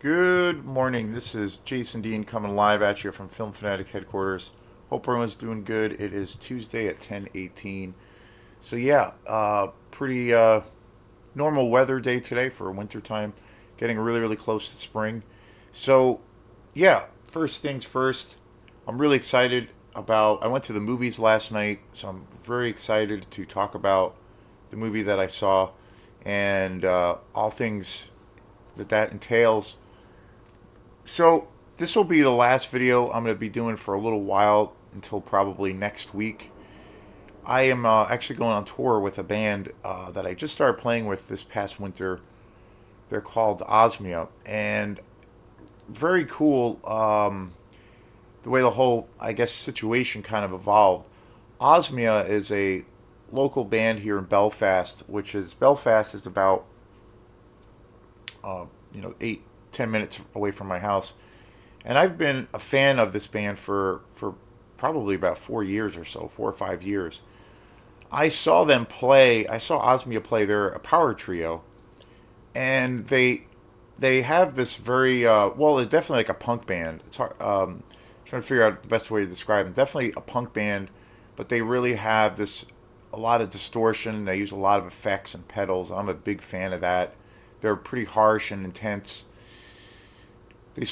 Good morning. This is Jason Dean coming live at you from Film Fanatic headquarters. Hope everyone's doing good. It is Tuesday at 10:18. So yeah, pretty normal weather day today for winter time. Getting really close to spring. So yeah, first things first. I'm really excited about. I went to the movies last night, so I'm very excited to talk about the movie that I saw and all things that entails. So this will be the last video I'm going to be doing for a little while until probably next week. I am actually going on tour with a band that I just started playing with this past winter. They're called Osmia, and very cool. The way the whole, I guess, situation kind of evolved. Osmia is a local band here in Belfast, which is Belfast is about 8-10 minutes away from my house. And I've been a fan of this band for probably about 4 years or so, 4 or 5 years. I saw them play. I saw Osmia play. They're a power trio, and they have this very well. It's definitely like a punk band. It's hard, trying to figure out the best way to describe them. Definitely a punk band, but they really have this a lot of distortion. They use a lot of effects and pedals. I'm a big fan of that. They're pretty harsh and intense. They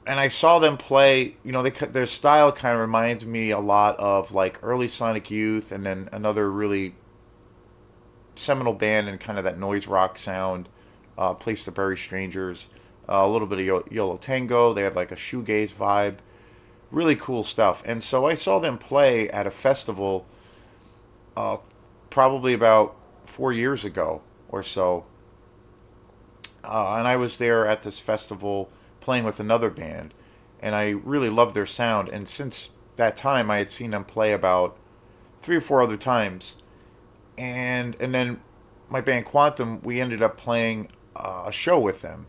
and I saw them play. Their style kind of reminds me a lot of like early Sonic Youth, and then another really seminal band and kind of that noise rock sound. Place to Bury Strangers, a little bit of Yolo Tango. They have like a shoegaze vibe. Really cool stuff. And so I saw them play at a festival, uh, probably about 4 years ago or so. And I was there at this festival playing with another band, and I really loved their sound. And since that time, I had seen them play about 3 or 4 other times, and then my band Quantum, we ended up playing a show with them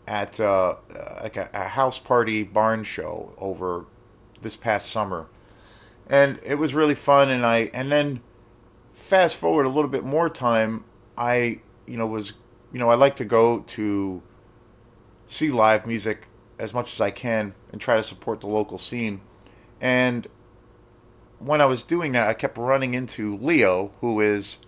at like a house party barn show over this past summer, and it was really fun. And then fast forward a little bit more time, I was I like to go to see live music as much as I can and try to support the local scene. And when I was doing that, I kept running into Leo, who is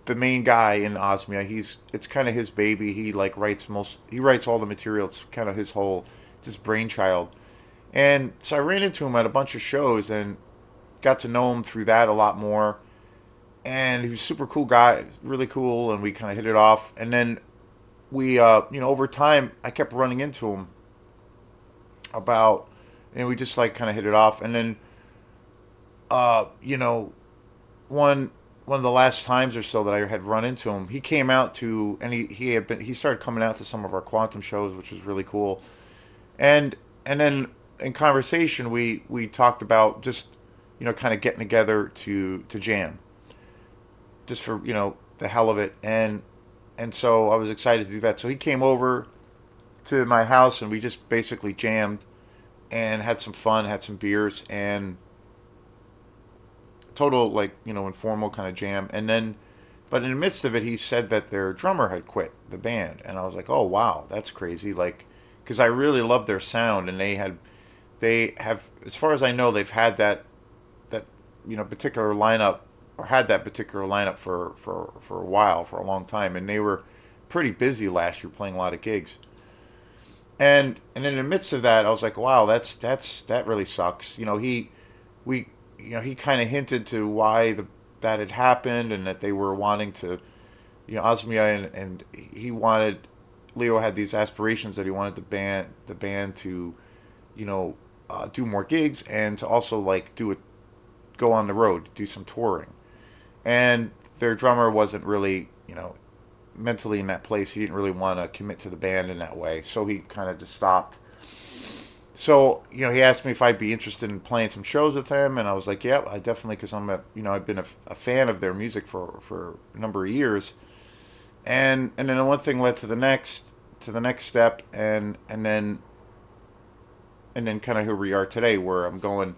the main guy in Osmia. It's kind of his baby. He writes all the material. It's kind of it's his brainchild. And so I ran into him at a bunch of shows and got to know him through that a lot more. And he was a super cool guy, really cool, and we kind of hit it off. And then over time, I kept running into him about, and we just like kind of hit it off. And then, uh, you know, one one of the last times or so that I had run into him, he came out to, and he started coming out to some of our quantum shows, which was really cool. And then in conversation, we talked about just kind of getting together to jam, just for the hell of it. And so I was excited to do that. So he came over to my house and we just basically jammed and had some fun, had some beers, and total like informal kind of jam. And then, but in the midst of it, he said that their drummer had quit the band, and I was like, oh wow, that's crazy. Like, because I really love their sound, and they have, as far as I know, they've had that particular lineup, or had that particular lineup for a while, for a long time, and they were pretty busy last year playing a lot of gigs. And in the midst of that, I was like, wow, that really sucks. We he kind of hinted to why that had happened, and that they were wanting to, Osmia, and he wanted, Leo had these aspirations that he wanted the band to, do more gigs, and to also like go on the road, do some touring. And their drummer wasn't really, mentally in that place. He didn't really want to commit to the band in that way, so he kind of just stopped. So he asked me if I'd be interested in playing some shows with him, and I was like, yeah, I definitely, because I've been a fan of their music for a number of years. And then one thing led to the next step, and then kind of here we are today, where I'm going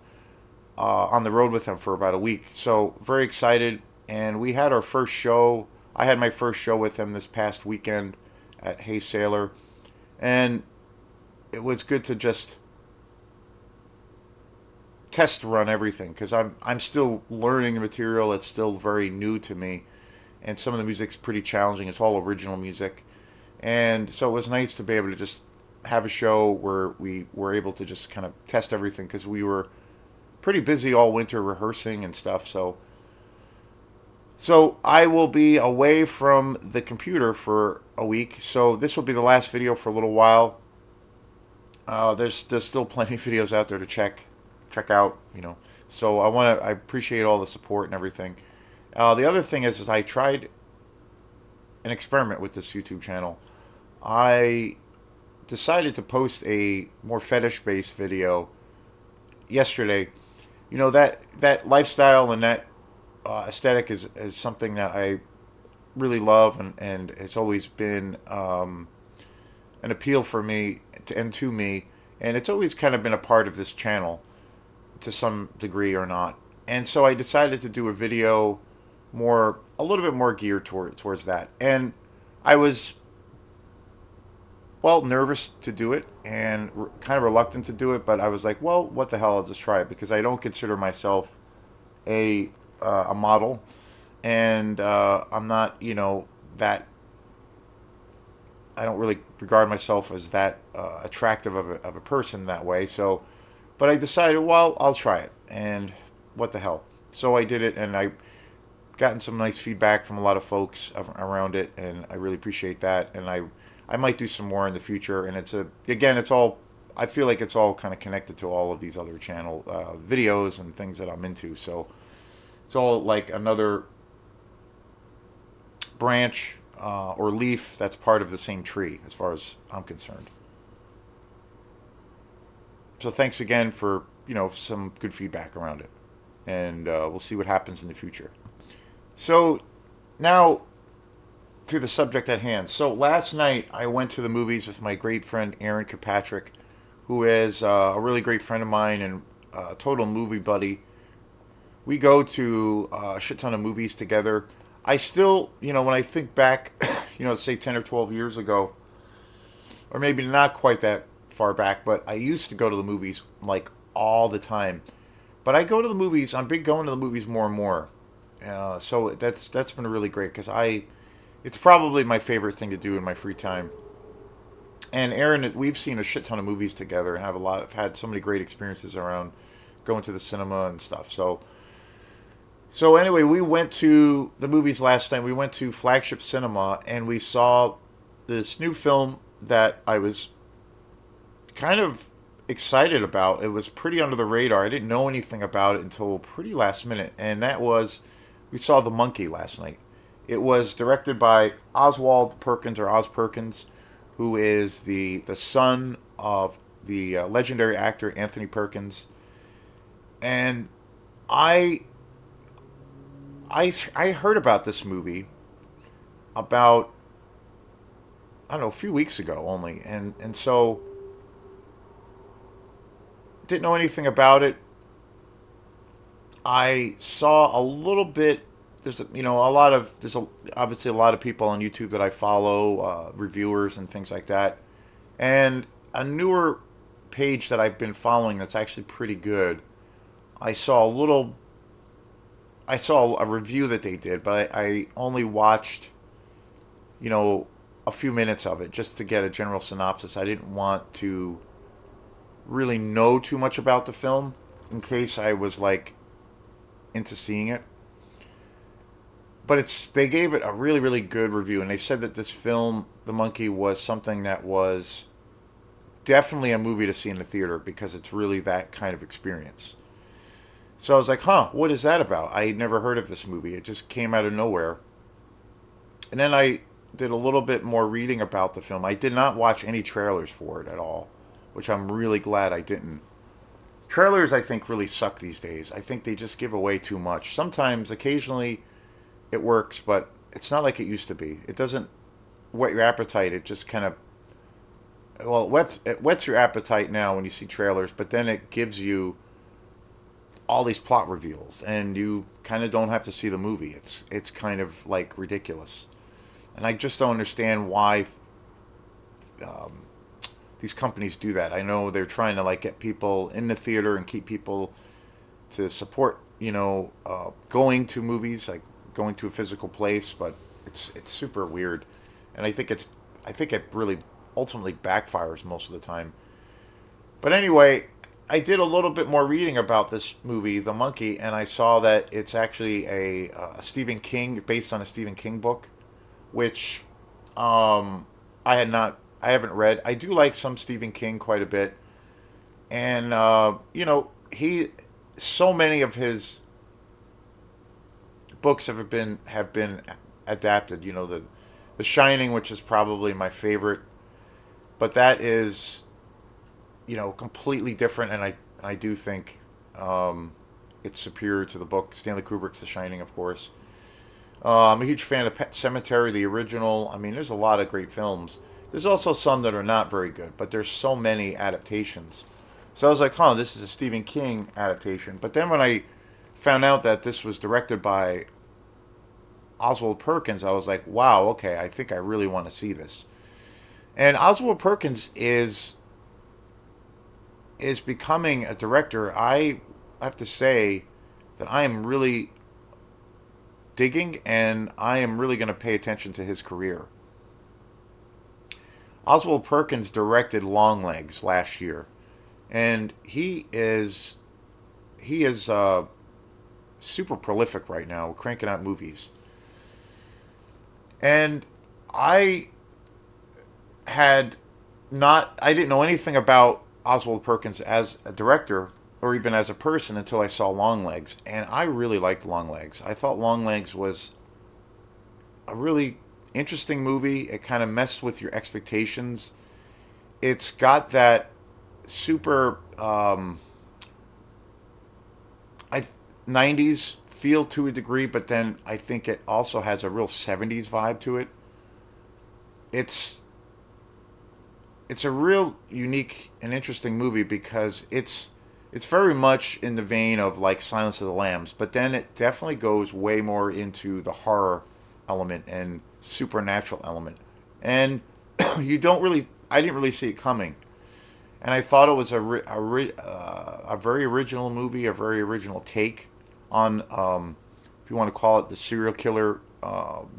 on the road with him for about a week. So very excited. And we had our first show. I had my first show with him this past weekend at Hey Sailor, and it was good to just test run everything because I'm still learning the material. It's still very new to me, and some of the music's pretty challenging. It's all original music, and so it was nice to be able to just have a show where we were able to just kind of test everything because we were pretty busy all winter rehearsing and stuff. So I will be away from the computer for a week. So this will be the last video for a little while. There's still plenty of videos out there to check out. So I appreciate all the support and everything. The other thing is I tried an experiment with this YouTube channel. I decided to post a more fetish based video yesterday. That lifestyle and that aesthetic is something that I really love, and it's always been an appeal for me to me, and it's always kind of been a part of this channel to some degree or not. And so I decided to do a video a little bit more geared towards that. And I was nervous to do it and kind of reluctant to do it, but I was like, well, what the hell, I'll just try it because I don't consider myself a model, and I'm not, that I don't really regard myself as that attractive of a person that way. So, but I decided, well, I'll try it, and what the hell. So I did it, and I gotten some nice feedback from a lot of folks around it, and I really appreciate that. And I might do some more in the future. And it's all, I feel like it's all kind of connected to all of these other channel videos and things that I'm into. So it's all like another branch or leaf that's part of the same tree, as far as I'm concerned. So thanks again for some good feedback around it, and we'll see what happens in the future. So now to the subject at hand. So last night I went to the movies with my great friend Aaron Kirkpatrick, who is a really great friend of mine and a total movie buddy. We go to a shit ton of movies together. I still, when I think back, say 10 or 12 years ago, or maybe not quite that far back, but I used to go to the movies like all the time. But I go to the movies, I'm big going to the movies more and more. So that's been really great because it's probably my favorite thing to do in my free time. And Aaron, we've seen a shit ton of movies together and have had so many great experiences around going to the cinema and stuff. So anyway, we went to the movies last night. We went to Flagship Cinema and we saw this new film that I was kind of excited about. It was pretty under the radar. I didn't know anything about it until pretty last minute. And we saw The Monkey last night. It was directed by Oswald Perkins, or Oz Perkins, who is the son of the legendary actor Anthony Perkins. And I heard about this movie about, I don't know, a few weeks ago only, and so didn't know anything about it. I saw a little bit. There's obviously a lot of people on YouTube that I follow, reviewers and things like that, and a newer page that I've been following that's actually pretty good. I saw a review that they did, but I only watched, a few minutes of it just to get a general synopsis. I didn't want to really know too much about the film in case I was like into seeing it. But they gave it a really, really good review, and they said that this film, The Monkey, was something that was definitely a movie to see in the theater because it's really that kind of experience. So I was like, what is that about? I had never heard of this movie. It just came out of nowhere. And then I did a little bit more reading about the film. I did not watch any trailers for it at all, which I'm really glad I didn't. Trailers, I think, really suck these days. I think they just give away too much. Sometimes, occasionally, it works, but it's not like it used to be. It doesn't whet your appetite. It just kind of, it whets your appetite now when you see trailers, but then it gives you all these plot reveals, and you kind of don't have to see the movie. It's kind of like ridiculous, and I just don't understand why these companies do that. I know they're trying to like get people in the theater and keep people to support, going to movies, like going to a physical place, but it's super weird, and I think it really ultimately backfires most of the time. But anyway, I did a little bit more reading about this movie, The Monkey, and I saw that it's actually a Stephen King, based on a Stephen King book, which I haven't read. I do like some Stephen King quite a bit, and so many of his books have been adapted. The Shining, which is probably my favorite, but that is completely different, and I do think it's superior to the book. Stanley Kubrick's The Shining, of course. I'm a huge fan of Pet Cemetery, the original. I mean, there's a lot of great films. There's also some that are not very good, but there's so many adaptations. So I was like, huh, this is a Stephen King adaptation. But then when I found out that this was directed by Oswald Perkins, I was like, wow, okay, I think I really want to see this. And Oswald Perkins is becoming a director. I have to say that I am really digging, and I am really going to pay attention to his career. Oswald Perkins directed Longlegs last year, and he is super prolific right now, cranking out movies. And I had I didn't know anything about Oswald Perkins as a director or even as a person until I saw Longlegs, and I really liked Longlegs. I thought Longlegs was a really interesting movie. It kind of messed with your expectations. It's got that super I 90s feel to a degree, but then I think it also has a real 70s vibe to it. It's it's a real unique and interesting movie because it's very much in the vein of like Silence of the Lambs, but then it definitely goes way more into the horror element and supernatural element. And you don't really, I didn't really see it coming, and I thought it was a very original movie, a very original take on, if you want to call it the serial killer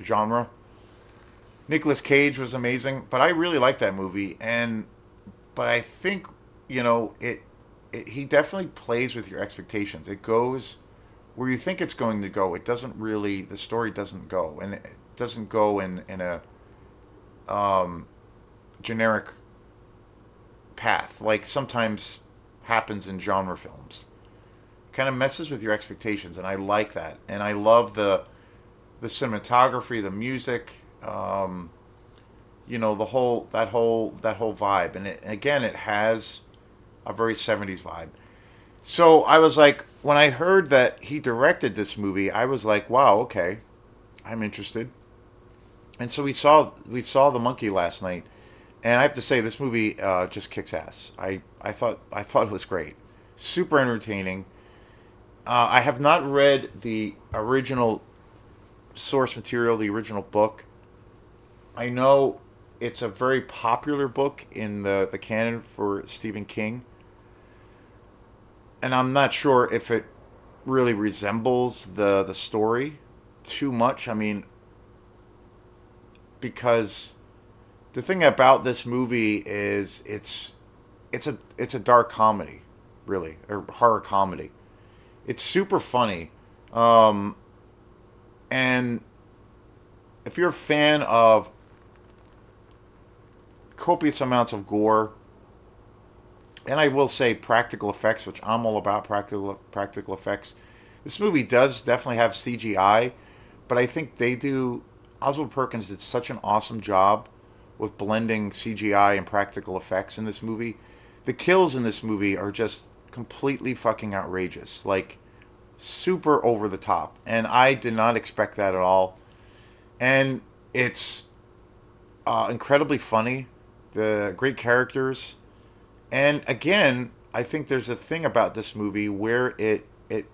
genre. Nicolas Cage was amazing, but I really liked that movie, and but I think he definitely plays with your expectations. It goes where you think it's going to go. It doesn't really. The story doesn't go, and it doesn't go in a generic path like sometimes happens in genre films. Kind of messes with your expectations, and I like that. And I love the cinematography, the music, the whole vibe. And again, it has a very 70s vibe. So I was like, when I heard that he directed this movie, I was like, wow, okay, I'm interested. And so we saw The Monkey last night, and I have to say this movie just kicks ass. I thought it was great, super entertaining. I have not read the original source material, the original book. I know it's a very popular book in the canon for Stephen King, and I'm not sure if it really resembles the story too much. I mean, because the thing about this movie is it's a dark comedy, really, or horror comedy. It's super funny, and if you're a fan of copious amounts of gore, and I will say practical effects, which I'm all about practical effects. This movie does definitely have CGI, but I think they do. Oswald Perkins did such an awesome job with blending CGI and practical effects in this movie. The kills in this movie are just completely fucking outrageous, like super over the top, and I did not expect that at all. And it's incredibly funny. The great characters. And again, I think there's a thing about this movie where it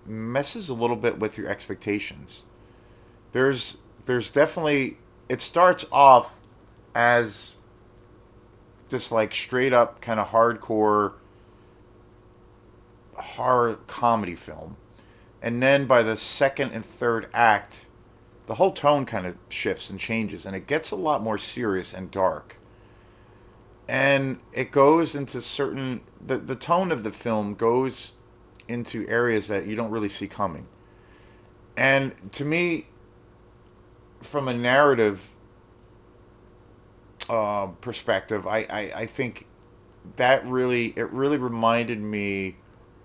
messes a little bit with your expectations. There's definitely, it starts off as this like straight up kind of hardcore horror comedy film. And then by the second and third act, the whole tone kind of shifts and changes, and it gets a lot more serious and dark. And it goes into certain the tone of the film goes into areas that you don't really see coming. And to me, from a narrative perspective, I think that really it really reminded me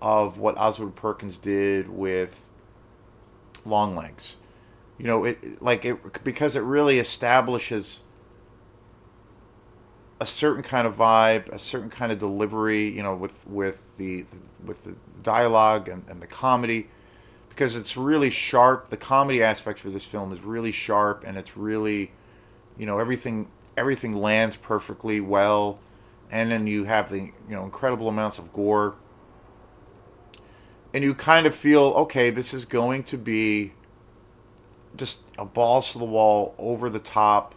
of what Oswald Perkins did with Longlegs. You know, it like it because it really establishes a certain kind of vibe, a certain kind of delivery. You know, with the dialogue and the comedy, because it's really sharp. The comedy aspect for this film is really sharp, and it's really, you know, everything lands perfectly well, and then you have the incredible amounts of gore, and you kind of feel okay, this is going to be just a balls to the wall, over the top,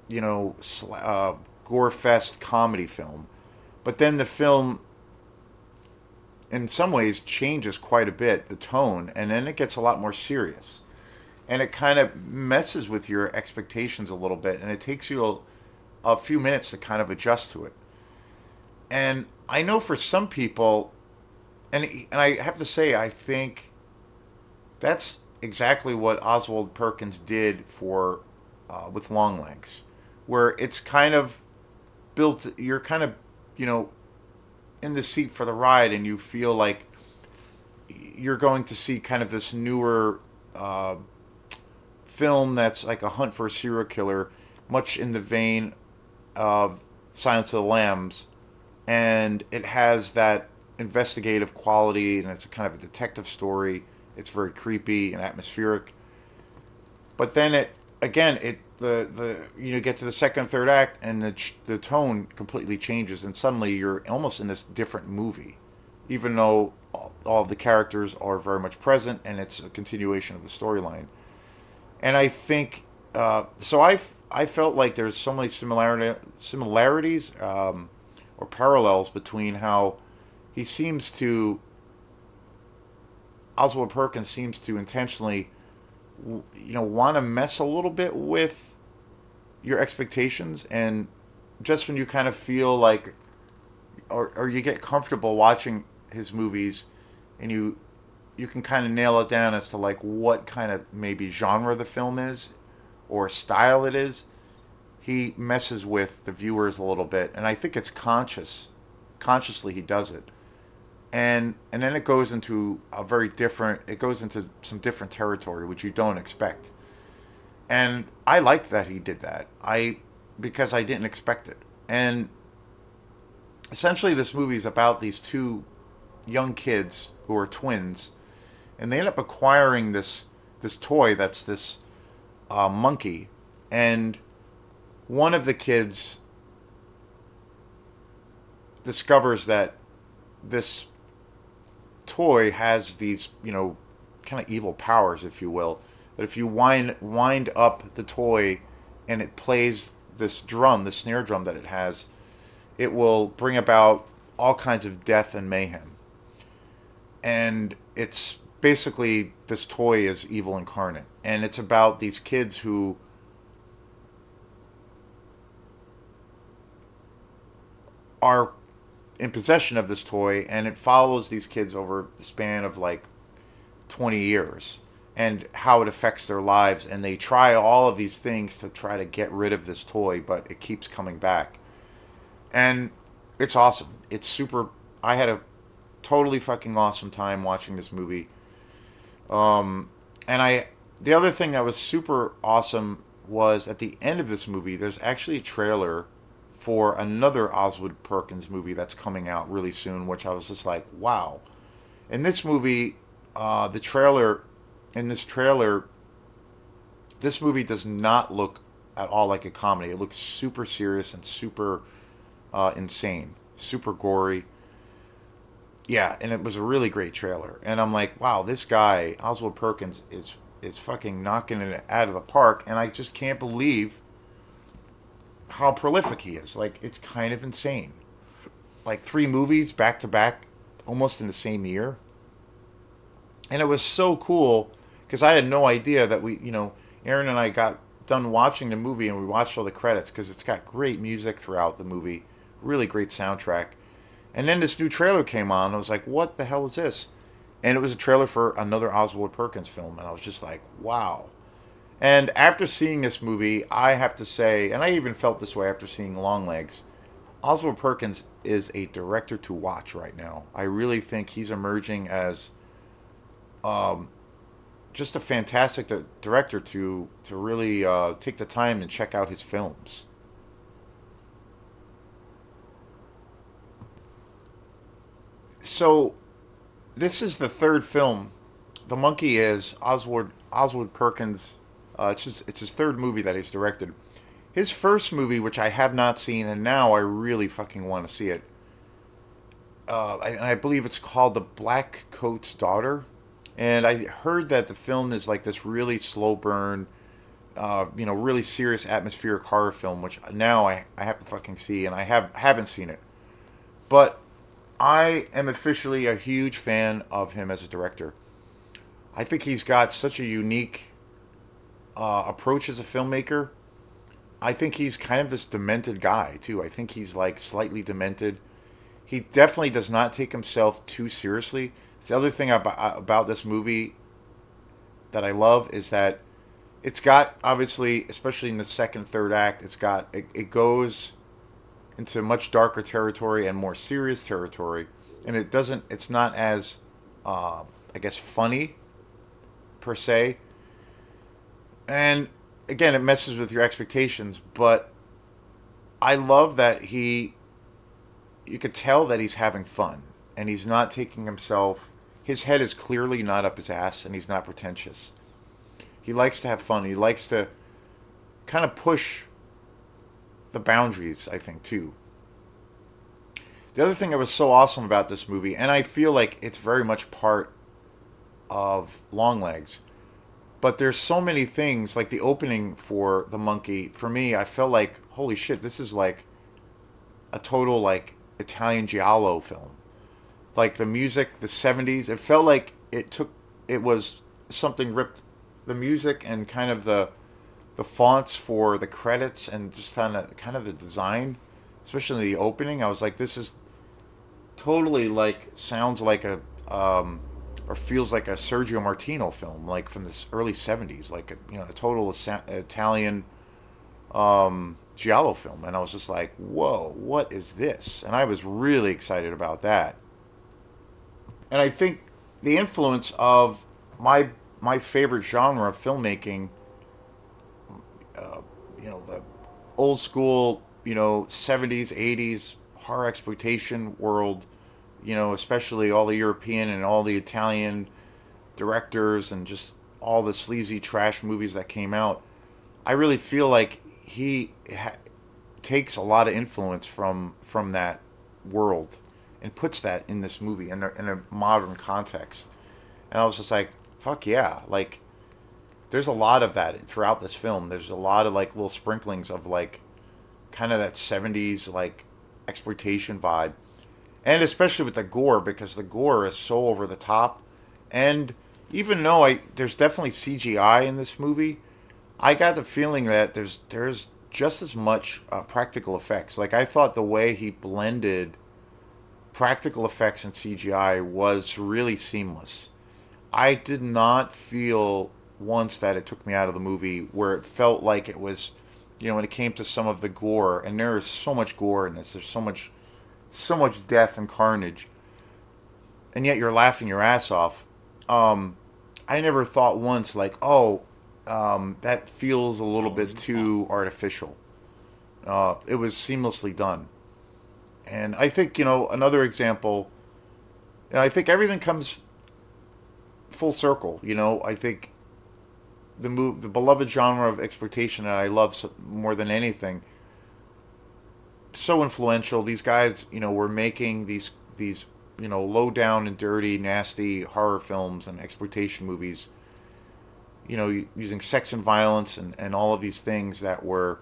gore fest comedy film. But then the film, in some ways, changes quite a bit, the tone, and then it gets a lot more serious. And it kind of messes with your expectations a little bit, and it takes you a few minutes to kind of adjust to it. And I know for some people, and I have to say, I think that's exactly what Oswald Perkins did for with Longlegs, where it's kind of built. You're kind of you know in the seat for the ride, and you feel like you're going to see kind of this newer film that's like a hunt for a serial killer, much in the vein of Silence of the Lambs, and it has that investigative quality, and it's a kind of a detective story. It's very creepy and atmospheric. But then it again it the get to the second third act, and the tone completely changes, and suddenly you're almost in this different movie, even though all of the characters are very much present, and it's a continuation of the storyline. And I think so. I felt like there's so many similarities or parallels between how he seems to Oswald Perkins seems to intentionally want to mess a little bit with your expectations, and just when you kind of feel like or you get comfortable watching his movies, and you can kind of nail it down as to like what kind of maybe genre the film is or style it is. He messes with the viewers a little bit, and I think it's consciously he does it. And then it goes into it goes into some different territory which you don't expect. And I liked that he did that. Because I didn't expect it. And essentially this movie is about these two young kids who are twins, and they end up acquiring this toy that's this monkey. And one of the kids discovers that this toy has these, kind of evil powers, if you will. That if you wind up the toy and it plays this drum, the snare drum that it has, it will bring about all kinds of death and mayhem. And it's basically this toy is evil incarnate, and it's about these kids who are in possession of this toy, and it follows these kids over the span of like 20 years, and how it affects their lives. And they try all of these things to try to get rid of this toy, but it keeps coming back. And it's awesome. It's super. I had a totally fucking awesome time watching this movie. And the other thing that was super awesome was at the end of this movie, there's actually a trailer for another Oswald Perkins movie that's coming out really soon, which I was just like, wow. In this movie, the trailer, in this trailer, this movie does not look at all like a comedy. It looks super serious and super insane, super gory. Yeah, and it was a really great trailer. And I'm like, wow, this guy, Oswald Perkins, is fucking knocking it out of the park. And I just can't believe how prolific he is. Like, it's kind of insane. Like, three movies back to back, almost in the same year. And it was so cool because I had no idea that Aaron and I got done watching the movie and we watched all the credits because it's got great music throughout the movie, really great soundtrack. And then this new trailer came on. And I was like, what the hell is this? And it was a trailer for another Oswald Perkins film. And I was just like, wow. And after seeing this movie, I have to say, and I even felt this way after seeing Longlegs, Oswald Perkins is a director to watch right now. I really think he's emerging as just a fantastic director to really take the time and check out his films. So this is the third film. The Monkey is Oswald Perkins. It's his third movie that he's directed. His first movie, which I have not seen, and now I really fucking want to see it. I believe it's called The Black Coat's Daughter, and I heard that the film is like this really slow burn, really serious atmospheric horror film, which now I have to fucking see, and I haven't seen it. But I am officially a huge fan of him as a director. I think he's got such a unique approach as a filmmaker. I think he's kind of this demented guy too. I think he's like slightly demented. He definitely does not take himself too seriously. It's the other thing about this movie that I love is that it's got, obviously, especially in the second, third act, it goes into much darker territory and more serious territory, and it's not as I guess funny per se, and again, it messes with your expectations. But I love that you could tell that he's having fun and he's not taking himself. His head is clearly not up his ass, and he's not pretentious. He likes to have fun. He likes to kind of push the boundaries, I think, too. The other thing that was so awesome about this movie, and I feel like it's very much part of Longlegs, but there's so many things, like the opening for The Monkey, for me, I felt like, holy shit, this is like a total, like, Italian giallo film. Like, the music, the 70s, it felt like it was something ripped, the music and kind of the fonts for the credits and just kind of the design, especially the opening. I was like, this is totally like sounds like or feels like a Sergio Martino film, like from the early '70s, like a total Italian giallo film. And I was just like, whoa, what is this? And I was really excited about that. And I think the influence of my favorite genre of filmmaking, the old school, 70s, 80s horror exploitation world, especially all the European and all the Italian directors and just all the sleazy trash movies that came out. I really feel like takes a lot of influence from that world and puts that in this movie in a modern context. And I was just like, fuck yeah. Like, there's a lot of that throughout this film. There's a lot of like little sprinklings of like kind of that 70s like exploitation vibe. And especially with the gore, because the gore is so over the top. And even though there's definitely CGI in this movie, I got the feeling that there's just as much practical effects. Like, I thought the way he blended practical effects and CGI was really seamless. I did not feel once that it took me out of the movie, where it felt like it was, when it came to some of the gore, and there is so much gore in this. There's so much death and carnage, and yet you're laughing your ass off. I never thought once like, oh, that feels a little bit too artificial. It was seamlessly done. And I think, another example, I think everything comes full circle. I think the beloved genre of exploitation that I love more than anything, so influential. These guys, were making these low down and dirty, nasty horror films and exploitation movies, using sex and violence and all of these things that were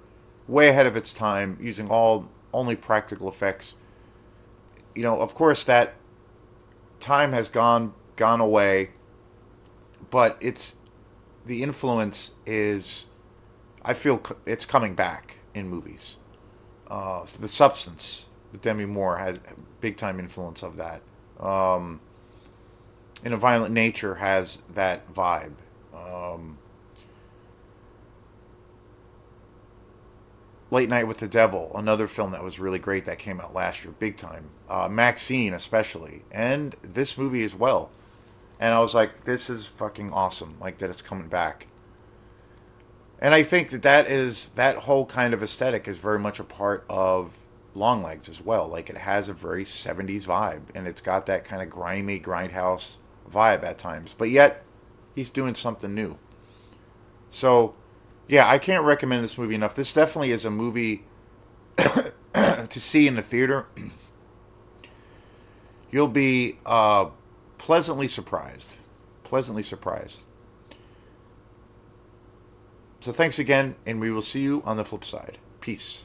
way ahead of its time, using all only practical effects. You know, of course, that time has gone away, but it's the influence is, I feel it's coming back in movies. The Substance with Demi Moore had a big time influence of that. Um, in a Violent Nature has that vibe. Um, Late Night with the Devil, another film that was really great that came out last year, big time. Maxine, especially, and this movie as well. And I was like, this is fucking awesome. Like that it's coming back. And I think that whole kind of aesthetic is very much a part of Longlegs as well. Like it has a very 70s vibe, and it's got that kind of grimy grindhouse vibe at times. But yet, he's doing something new. So, yeah, I can't recommend this movie enough. This definitely is a movie to see in the theater. You'll be pleasantly surprised. Pleasantly surprised. So thanks again, and we will see you on the flip side. Peace.